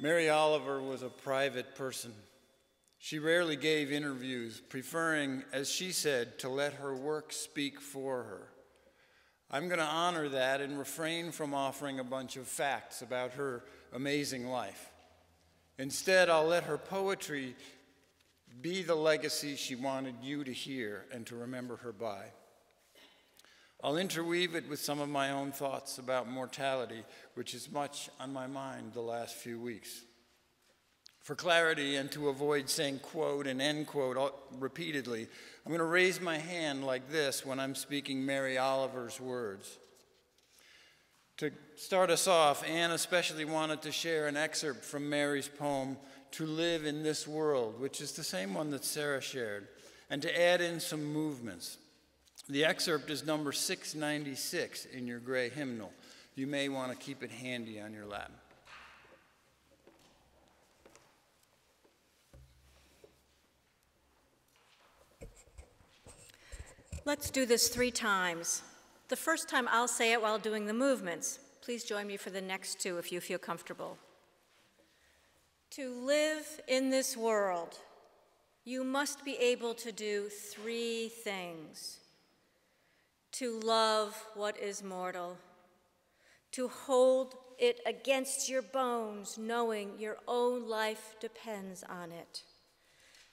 Mary Oliver was a private person. She rarely gave interviews, preferring, as she said, to let her work speak for her. I'm going to honor that and refrain from offering a bunch of facts about her amazing life. Instead, I'll let her poetry be the legacy she wanted you to hear and to remember her by. I'll interweave it with some of my own thoughts about mortality, which is much on my mind the last few weeks. For clarity and to avoid saying quote and end quote repeatedly, I'm going to raise my hand like this when I'm speaking Mary Oliver's words. To start us off, Anne especially wanted to share an excerpt from Mary's poem, To Live in This World, which is the same one that Sarah shared, and to add in some movements. The excerpt is number 696 in your gray hymnal. You may want to keep it handy on your lap. Let's do this 3 times. The first time I'll say it while doing the movements. Please join me for the next 2 if you feel comfortable. To live in this world, you must be able to do 3 things. To love what is mortal, to hold it against your bones, knowing your own life depends on it.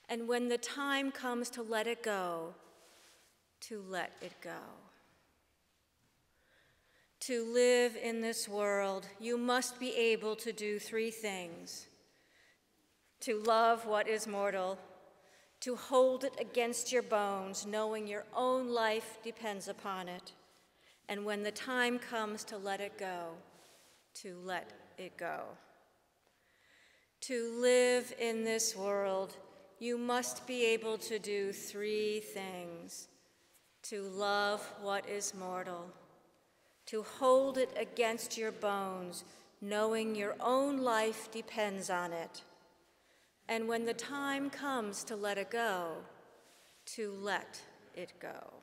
And when the time comes to let it go, to let it go. To live in this world, you must be able to do 3 things. To love what is mortal, to hold it against your bones, knowing your own life depends upon it. And when the time comes to let it go, to let it go. To live in this world, you must be able to do 3 things. To love what is mortal, to hold it against your bones, knowing your own life depends on it. And when the time comes to let it go, to let it go.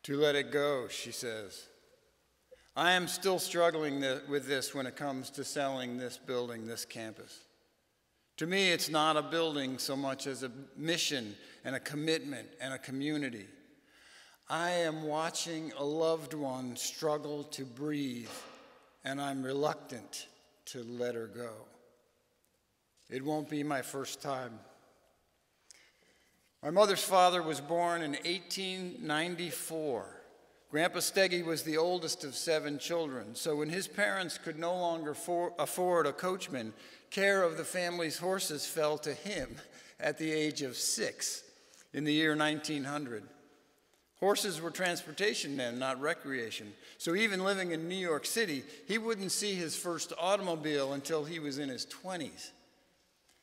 To let it go, she says. I am still struggling with this when it comes to selling this building, this campus. To me, it's not a building so much as a mission and a commitment and a community. I am watching a loved one struggle to breathe, and I'm reluctant to let her go. It won't be my first time. My mother's father was born in 1894. Grandpa Steggy was the oldest of 7 children, so when his parents could no longer afford a coachman, care of the family's horses fell to him at the age of 6 in the year 1900. Horses were transportation then, not recreation. So even living in New York City, he wouldn't see his first automobile until he was in his 20s.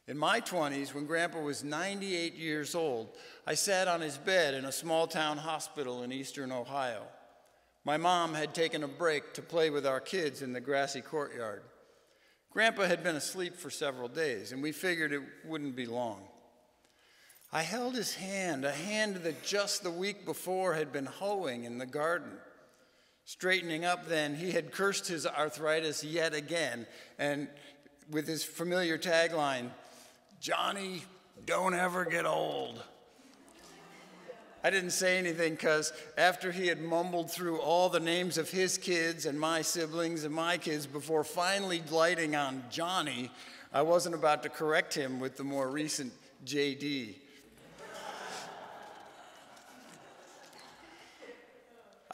In my 20s, when Grandpa was 98 years old, I sat on his bed in a small-town hospital in eastern Ohio. My mom had taken a break to play with our kids in the grassy courtyard. Grandpa had been asleep for several days, and we figured it wouldn't be long. I held his hand, a hand that just the week before had been hoeing in the garden. Straightening up then, he had cursed his arthritis yet again, and with his familiar tagline, "Johnny, don't ever get old." I didn't say anything because after he had mumbled through all the names of his kids and my siblings and my kids before finally lighting on Johnny, I wasn't about to correct him with the more recent JD.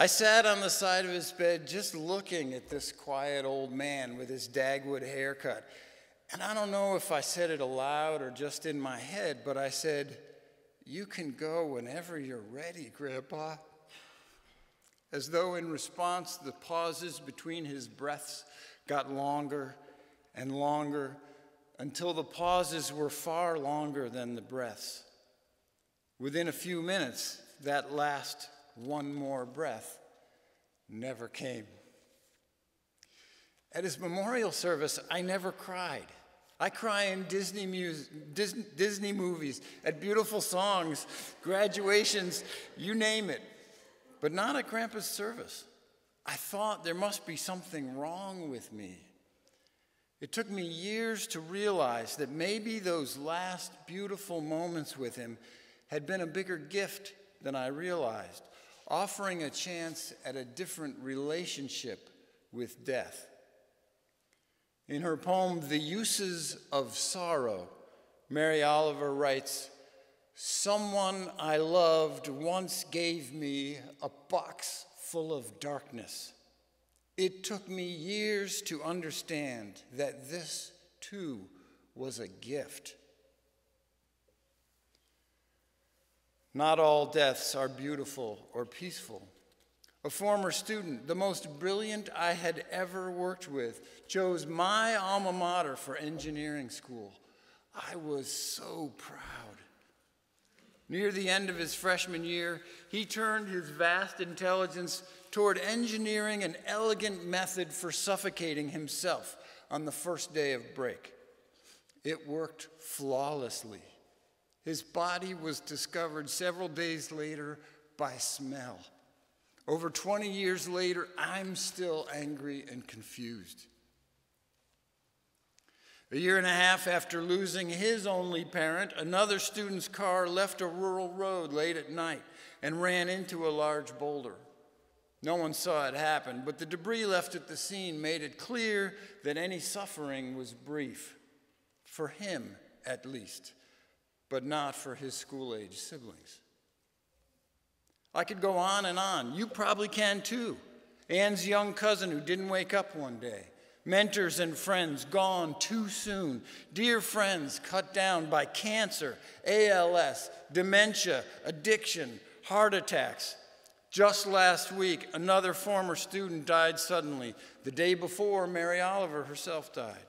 I sat on the side of his bed just looking at this quiet old man with his Dagwood haircut. And I don't know if I said it aloud or just in my head, but I said, "You can go whenever you're ready, Grandpa." As though in response, the pauses between his breaths got longer and longer until the pauses were far longer than the breaths. Within a few minutes, that last one more breath never came. At his memorial service, I never cried. I cry in Disney movies, at beautiful songs, graduations, you name it, but not at Grandpa's service. I thought there must be something wrong with me. It took me years to realize that maybe those last beautiful moments with him had been a bigger gift than I realized, offering a chance at a different relationship with death. In her poem, The Uses of Sorrow, Mary Oliver writes, "Someone I loved once gave me a box full of darkness. It took me years to understand that this, too, was a gift." Not all deaths are beautiful or peaceful. A former student, the most brilliant I had ever worked with, chose my alma mater for engineering school. I was so proud. Near the end of his freshman year, he turned his vast intelligence toward engineering an elegant method for suffocating himself on the first day of break. It worked flawlessly. His body was discovered several days later by smell. Over 20 years later, I'm still angry and confused. A year and a half after losing his only parent, another student's car left a rural road late at night and ran into a large boulder. No one saw it happen, but the debris left at the scene made it clear that any suffering was brief, for him at least, but not for his school-age siblings. I could go on and on. You probably can too. Anne's young cousin who didn't wake up one day. Mentors and friends gone too soon. Dear friends cut down by cancer, ALS, dementia, addiction, heart attacks. Just last week, another former student died suddenly. The day before, Mary Oliver herself died.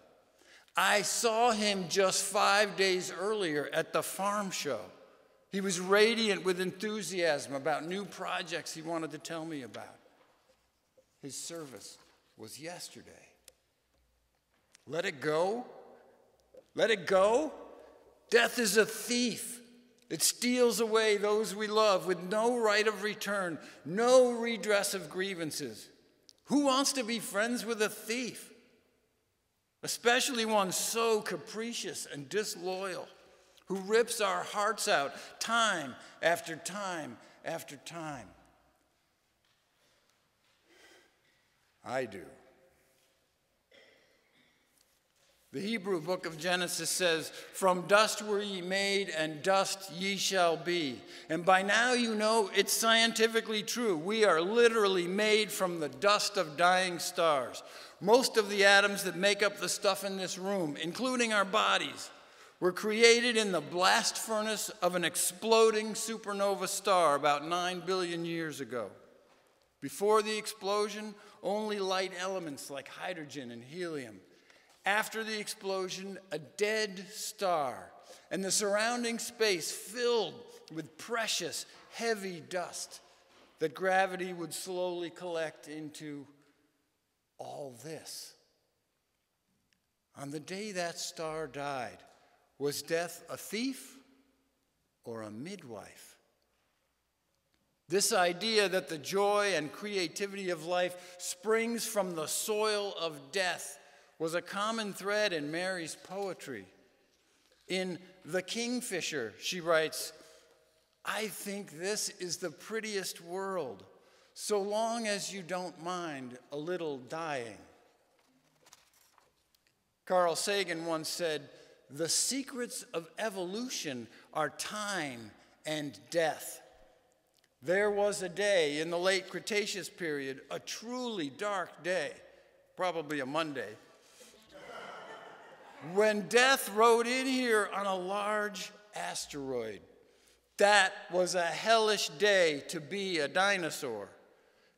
I saw him just 5 days earlier at the farm show. He was radiant with enthusiasm about new projects he wanted to tell me about. His service was yesterday. Let it go? Let it go? Death is a thief. It steals away those we love with no right of return, no redress of grievances. Who wants to be friends with a thief? Especially one so capricious and disloyal, who rips our hearts out time after time after time. I do. The Hebrew book of Genesis says, "From dust were ye made, and dust ye shall be." And by now you know it's scientifically true. We are literally made from the dust of dying stars. Most of the atoms that make up the stuff in this room, including our bodies, were created in the blast furnace of an exploding supernova star about 9 billion years ago. Before the explosion, only light elements like hydrogen and helium. After the explosion, a dead star, and the surrounding space filled with precious, heavy dust that gravity would slowly collect into all this. On the day that star died, was death a thief or a midwife? This idea that the joy and creativity of life springs from the soil of death was a common thread in Mary's poetry. In The Kingfisher, she writes, "I think this is the prettiest world, so long as you don't mind a little dying." Carl Sagan once said, "The secrets of evolution are time and death." There was a day in the late Cretaceous period, a truly dark day, probably a Monday, when death rode in here on a large asteroid. That was a hellish day to be a dinosaur.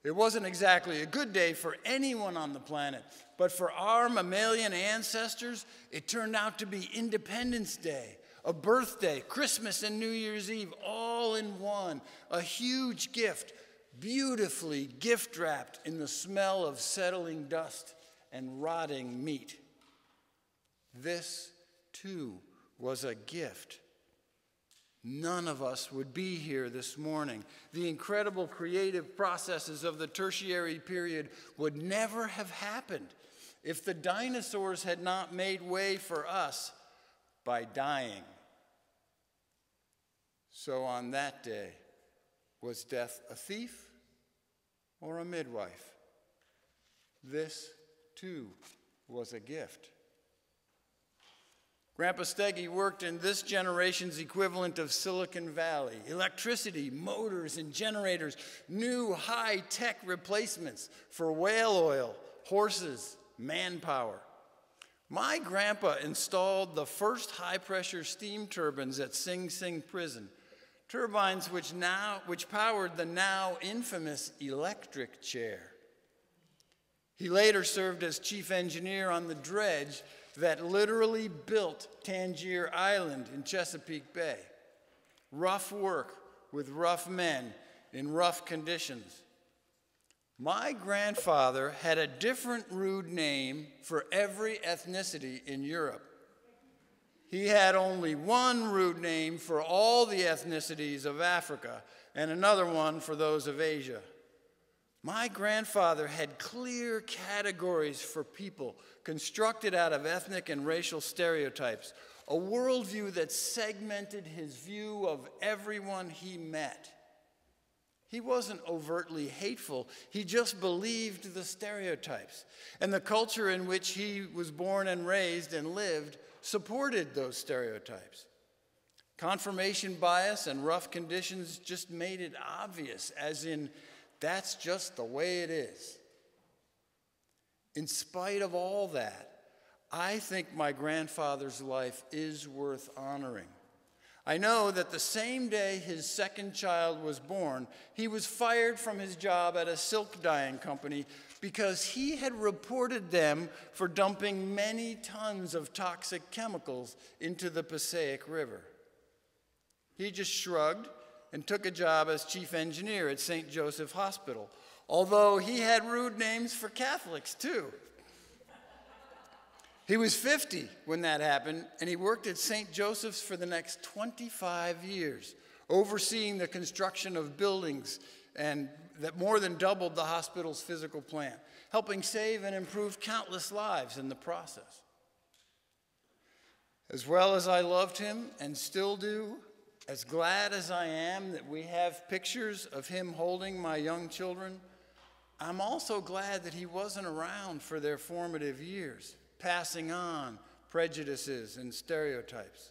It wasn't exactly a good day for anyone on the planet, but for our mammalian ancestors, it turned out to be Independence Day, a birthday, Christmas, and New Year's Eve, all in one. A huge gift, beautifully gift-wrapped in the smell of settling dust and rotting meat. This too, was a gift. None of us would be here this morning. The incredible creative processes of the tertiary period would never have happened if the dinosaurs had not made way for us by dying. So on that day, was death a thief or a midwife? This, too, was a gift. Grandpa Steggy worked in this generation's equivalent of Silicon Valley. Electricity, motors, and generators, new high-tech replacements for whale oil, horses, manpower. My grandpa installed the first high-pressure steam turbines at Sing Sing Prison, turbines which powered the now infamous electric chair. He later served as chief engineer on the dredge that literally built Tangier Island in Chesapeake Bay. Rough work with rough men in rough conditions. My grandfather had a different rude name for every ethnicity in Europe. He had only one rude name for all the ethnicities of Africa and another one for those of Asia. My grandfather had clear categories for people constructed out of ethnic and racial stereotypes, a worldview that segmented his view of everyone he met. He wasn't overtly hateful, he just believed the stereotypes. And the culture in which he was born and raised and lived supported those stereotypes. Confirmation bias and rough conditions just made it obvious, as in, that's just the way it is. In spite of all that, I think my grandfather's life is worth honoring. I know that the same day his second child was born, he was fired from his job at a silk dyeing company because he had reported them for dumping many tons of toxic chemicals into the Passaic River. He just shrugged and took a job as chief engineer at St. Joseph Hospital, although he had rude names for Catholics too. He was 50 when that happened, and he worked at St. Joseph's for the next 25 years, overseeing the construction of buildings and that more than doubled the hospital's physical plant, helping save and improve countless lives in the process. As well as I loved him and still do, as glad as I am that we have pictures of him holding my young children, I'm also glad that he wasn't around for their formative years, passing on prejudices and stereotypes.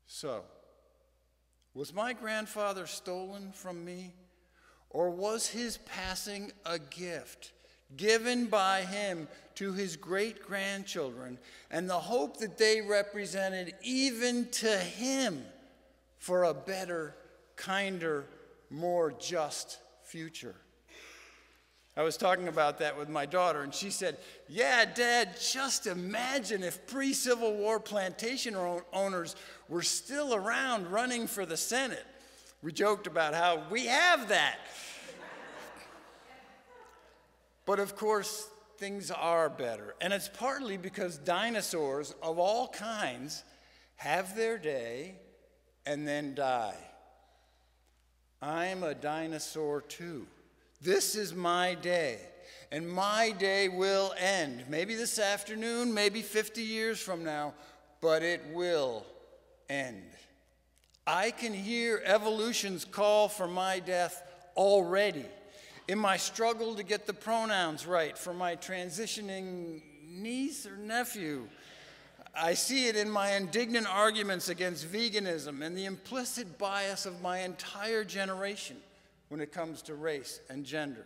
So, was my grandfather stolen from me, or was his passing a gift given by him to his great-grandchildren and the hope that they represented even to him for a better, kinder, more just future? I was talking about that with my daughter, and she said, "Yeah, Dad, just imagine if pre-Civil War plantation owners were still around running for the Senate." We joked about how we have that. But of course, things are better. And it's partly because dinosaurs of all kinds have their day and then die. I'm a dinosaur too. This is my day, and my day will end. Maybe this afternoon, maybe 50 years from now, but it will end. I can hear evolution's call for my death already. In my struggle to get the pronouns right for my transitioning niece or nephew, I see it in my indignant arguments against veganism and the implicit bias of my entire generation when it comes to race and gender.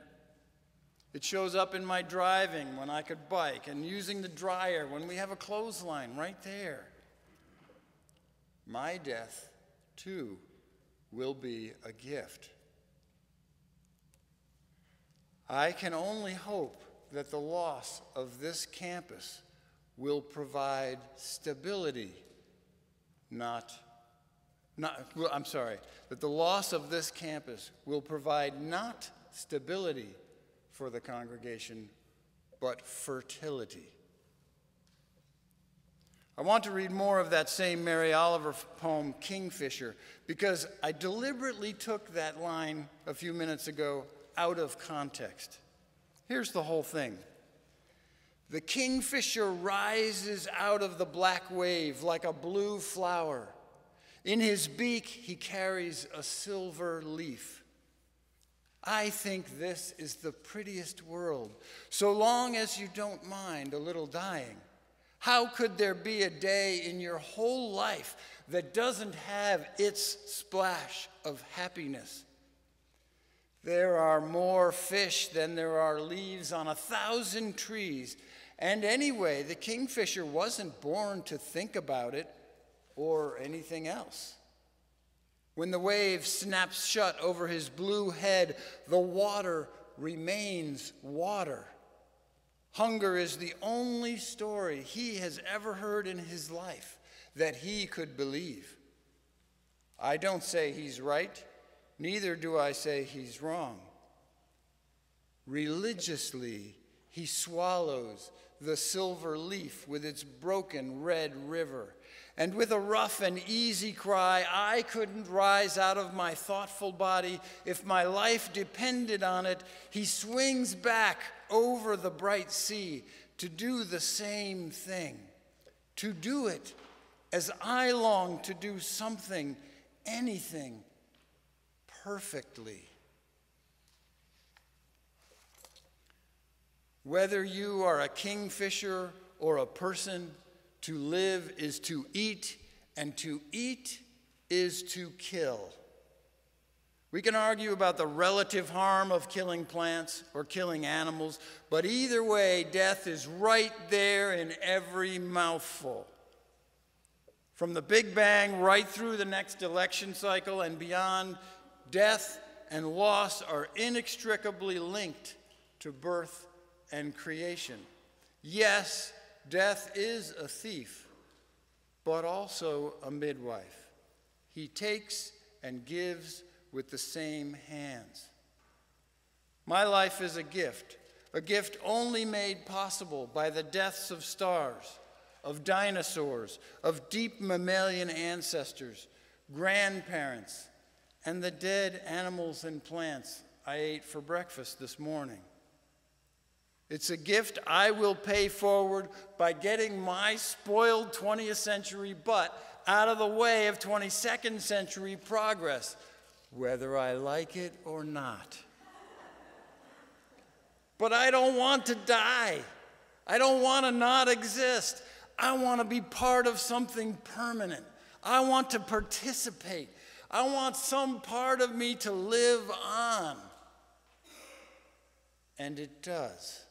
It shows up in my driving when I could bike and using the dryer when we have a clothesline right there. My death, too, will be a gift. I can only hope that the loss of this campus will provide stability, that the loss of this campus will provide not stability for the congregation, but fertility. I want to read more of that same Mary Oliver poem, Kingfisher, because I deliberately took that line a few minutes ago out of context. Here's the whole thing. The kingfisher rises out of the black wave like a blue flower. In his beak, he carries a silver leaf. I think this is the prettiest world, so long as you don't mind a little dying. How could there be a day in your whole life that doesn't have its splash of happiness? There are more fish than there are leaves on 1,000 trees. And anyway, the kingfisher wasn't born to think about it or anything else. When the wave snaps shut over his blue head, the water remains water. Hunger is the only story he has ever heard in his life that he could believe. I don't say he's right, neither do I say he's wrong. Religiously, he swallows the silver leaf with its broken red river. And with a rough and easy cry, I couldn't rise out of my thoughtful body if my life depended on it, he swings back over the bright sea to do the same thing, to do it as I long to do something, anything, perfectly. Whether you are a kingfisher or a person, to live is to eat, and to eat is to kill. We can argue about the relative harm of killing plants or killing animals, but either way, death is right there in every mouthful. From the Big Bang right through the next election cycle and beyond, death and loss are inextricably linked to birth and creation. Yes, death is a thief, but also a midwife. He takes and gives with the same hands. My life is a gift only made possible by the deaths of stars, of dinosaurs, of deep mammalian ancestors, grandparents, and the dead animals and plants I ate for breakfast this morning. It's a gift I will pay forward by getting my spoiled 20th century butt out of the way of 22nd century progress, whether I like it or not. But I don't want to die. I don't want to not exist. I want to be part of something permanent. I want to participate. I want some part of me to live on. And it does.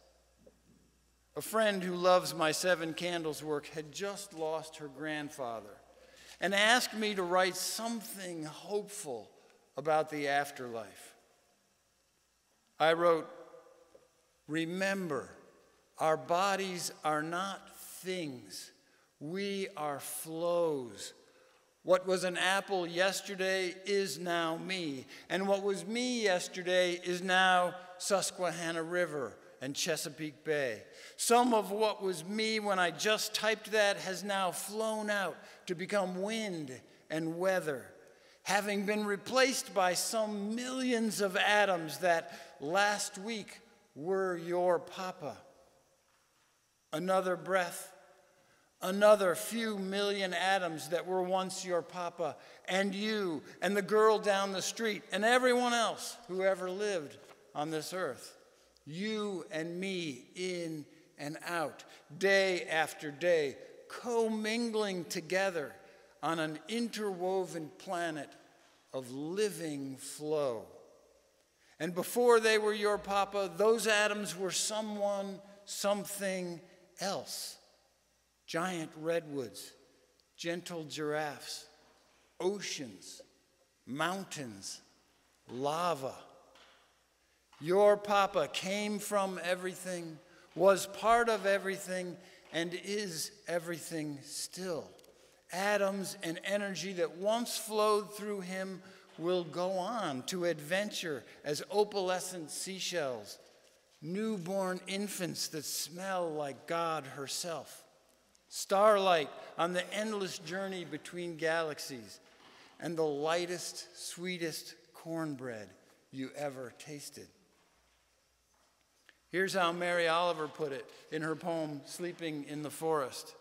A friend who loves my Seven Candles work had just lost her grandfather and asked me to write something hopeful about the afterlife. I wrote, "Remember, our bodies are not things. We are flows. What was an apple yesterday is now me, and what was me yesterday is now Susquehanna River and Chesapeake Bay. Some of what was me when I just typed that has now flown out to become wind and weather, having been replaced by some millions of atoms that last week were your papa. Another breath, another few million atoms that were once your papa, and you, and the girl down the street, and everyone else who ever lived on this earth. You and me in and out, day after day, commingling together on an interwoven planet of living flow. And before they were your papa, those atoms were someone, something else. Giant redwoods, gentle giraffes, oceans, mountains, lava. Your papa came from everything, was part of everything, and is everything still. Atoms and energy that once flowed through him will go on to adventure as opalescent seashells, newborn infants that smell like God herself. starlight on the endless journey between galaxies, and the lightest, sweetest cornbread you ever tasted. Here's how Mary Oliver put it in her poem, Sleeping in the Forest.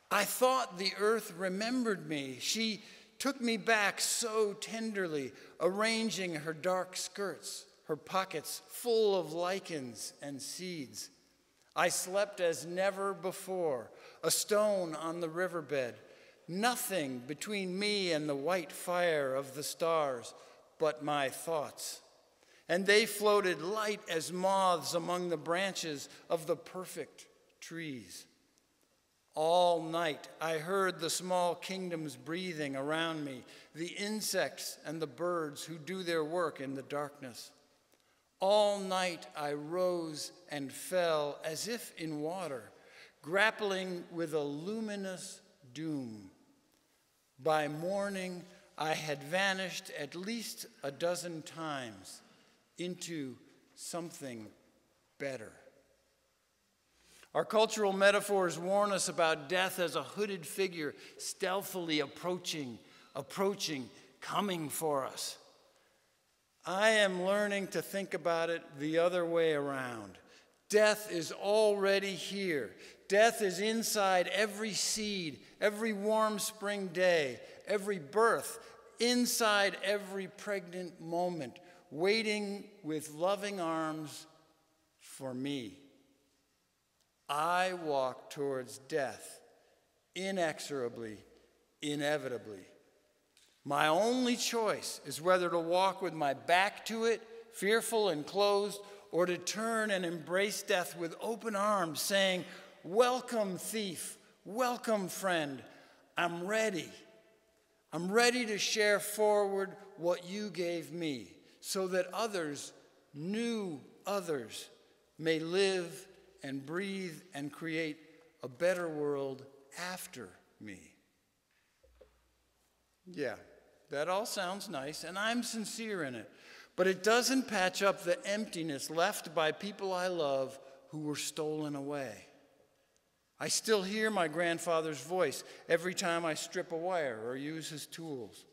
I thought the earth remembered me. She took me back so tenderly, arranging her dark skirts, her pockets full of lichens and seeds. I slept as never before, a stone on the riverbed, nothing between me and the white fire of the stars but my thoughts. And they floated light as moths among the branches of the perfect trees. All night I heard the small kingdoms breathing around me, the insects and the birds who do their work in the darkness. All night I rose and fell as if in water, grappling with a luminous doom. By morning I had vanished at least a dozen times into something better. Our cultural metaphors warn us about death as a hooded figure stealthily approaching, coming for us. I am learning to think about it the other way around. Death is already here. Death is inside every seed, every warm spring day, every birth, inside every pregnant moment, waiting with loving arms for me. I walk towards death, inexorably, inevitably. My only choice is whether to walk with my back to it, fearful and closed, or to turn and embrace death with open arms, saying, welcome, thief, welcome, friend, I'm ready. I'm ready to share forward what you gave me, so that others, new others, may live and breathe and create a better world after me. Yeah, that all sounds nice, and I'm sincere in it, but it doesn't patch up the emptiness left by people I love who were stolen away. I still hear my grandfather's voice every time I strip a wire or use his tools.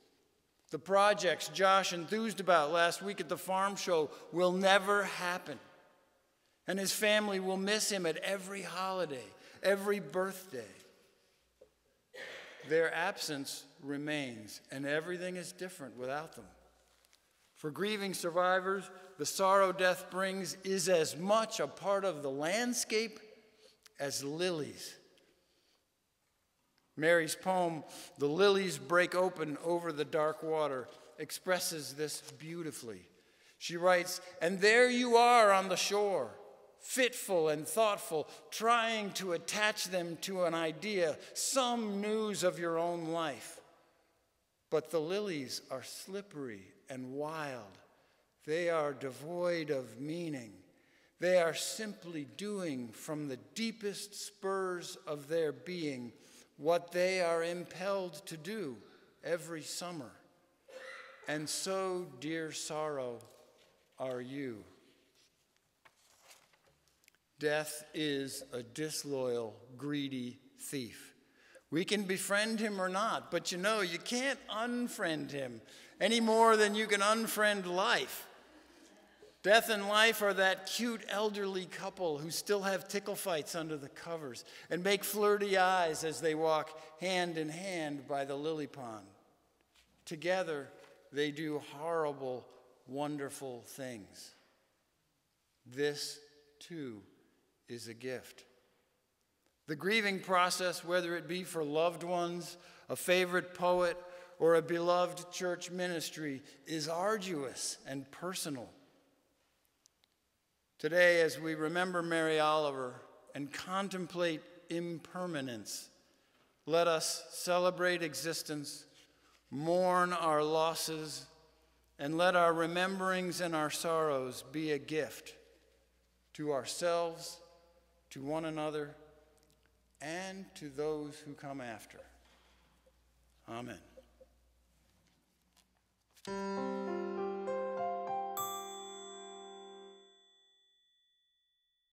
The projects Josh enthused about last week at the farm show will never happen. And his family will miss him at every holiday, every birthday. Their absence remains, and everything is different without them. For grieving survivors, the sorrow death brings is as much a part of the landscape as lilies. Mary's poem, The Lilies Break Open Over the Dark Water, expresses this beautifully. She writes, and there you are on the shore, fitful and thoughtful, trying to attach them to an idea, some news of your own life. But the lilies are slippery and wild. They are devoid of meaning. They are simply doing from the deepest spurs of their being what they are impelled to do every summer. And so, dear sorrow, are you. Death is a disloyal, greedy thief. We can befriend him or not, but you know, you can't unfriend him any more than you can unfriend life. Death and life are that cute elderly couple who still have tickle fights under the covers and make flirty eyes as they walk hand in hand by the lily pond. Together, they do horrible, wonderful things. This, too, is a gift. The grieving process, whether it be for loved ones, a favorite poet, or a beloved church ministry, is arduous and personal. Today, as we remember Mary Oliver and contemplate impermanence, let us celebrate existence, mourn our losses, and let our rememberings and our sorrows be a gift to ourselves, to one another, and to those who come after. Amen.